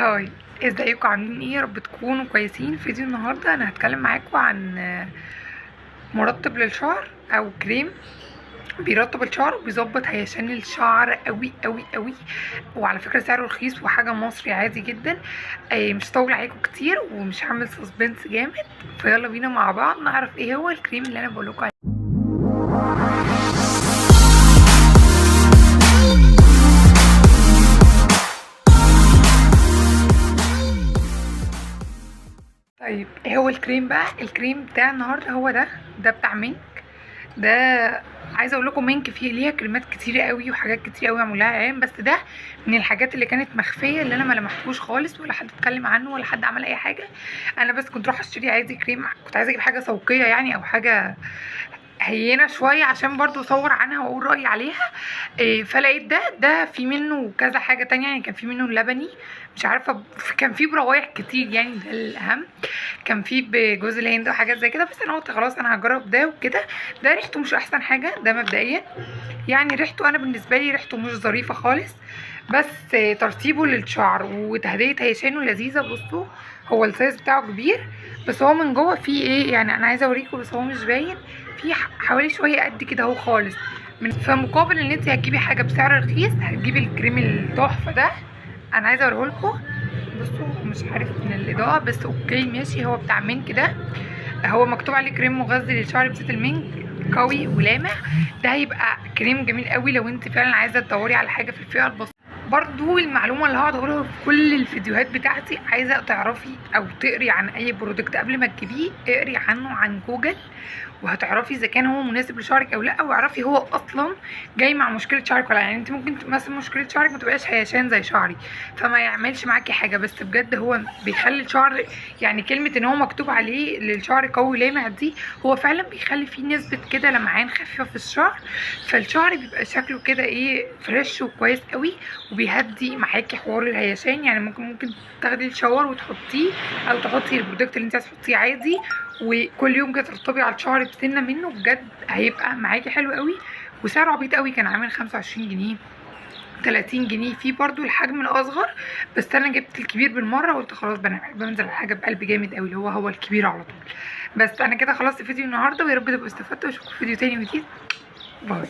هاي، ازيكم عاملين ايه؟ يا رب تكونوا كويسين. فيديو النهارده انا هتكلم معاكم عن مرطب للشعر او كريم بيرطب الشعر وبيظبط هيشان الشعر قوي قوي قوي. وعلى فكره سعره رخيص وحاجه مصري عادي جدا. مش هطول عليكم كتير ومش هعمل سسبنس جامد، فيلا بينا مع بعض نعرف ايه هو الكريم اللي انا بقولكم عليه. طيب ايه هو الكريم بقى؟ الكريم بتاع النهارده هو ده بتاع مينك. ده عايزه اقول لكم مينك فيه ليها كريمات كتيره قوي وحاجات كتير قوي معمولها عين، بس ده من الحاجات اللي كانت مخفيه اللي انا ما لمحتوش خالص ولا حد اتكلم عنه ولا حد عمل اي حاجه. انا بس كنت رايحه اشتري عادي كريم، كنت عايزه اجيب حاجه سوقيه يعني او حاجه هينه شويه عشان برضو اصور عنها واقول رايي عليها. فلقيت ده في منه كذا حاجه تانية، يعني كان في منه اللبني، مش عارفه، كان في بروايح كتير يعني، ده الاهم. كان في بجوز الهند وحاجات زي كده، بس انا قلت خلاص انا هجرب ده وكده. ده ريحته مش احسن حاجه ده مبدئيا، يعني ريحته انا بالنسبه لي ريحته مش ظريفه خالص. بس ترطيبه للشعر وتهدئه هيشانه لذيذه. بصوا هو السايز بتاعه كبير، بس هو من جوه فيه ايه يعني، انا عايزه اوريكم بس هو مش باين. فيه حوالي شويه قد كده اهو خالص. فمقابل ان انت هتجيبي حاجه بسعر رخيص هتجيبي الكريم التحفه ده. انا عايزه اوريهولكم. بصوا مش عارف من الاضاءه بس اوكي ماشي، هو بتاع مينك ده. هو مكتوب عليه كريم مغذي للشعر بزيت المينك قوي ولامع. ده هيبقى كريم جميل قوي لو انت فعلا عايزه تدوري على حاجه في الفئه البسيطه. برضو المعلومه اللي هقعد اقولها في كل الفيديوهات بتاعتي، عايزه تعرفي او تقري عن اي برودكت قبل ما تجيبيه، اقري عنه عن جوجل وهتعرفي اذا كان هو مناسب لشعرك او لا، واعرفي هو اصلا جاي مع مشكله شعرك ولا. يعني انت ممكن مثلا مشكله شعرك ما تبقاش هيشان زي شعري فما يعملش معاكي حاجه، بس بجد هو بيخلي الشعر، يعني كلمه ان هو مكتوب عليه للشعر قوي لامع دي، هو فعلا بيخلي فيه نسبه كده لمعان خفيفه في الشعر، فالشعر بيبقى شكله كده ايه فريش وكويس قوي، وبيهدي معاكي حوار الهيشان. يعني ممكن تاخدي الشاور وتحطيه او تحطي البرودكت اللي انت عايزه تحطيه عادي، وكل يوم كده ترطبي على الشعر بسنه منه، بجد هيبقى معاكي حلو قوي. وسعره عبيط قوي، كان عامل 25 جنيه 30 جنيه. في برضو الحجم الاصغر، بس انا جبت الكبير بالمره وقلت خلاص بقى انا بحب بنزل الحاجه بقلب جامد قوي اللي هو الكبير على طول. بس انا كده خلصت فيديو النهارده، ويا رب تبقوا استفدتوا، واشوفكم في فيديو تاني جديد. باي.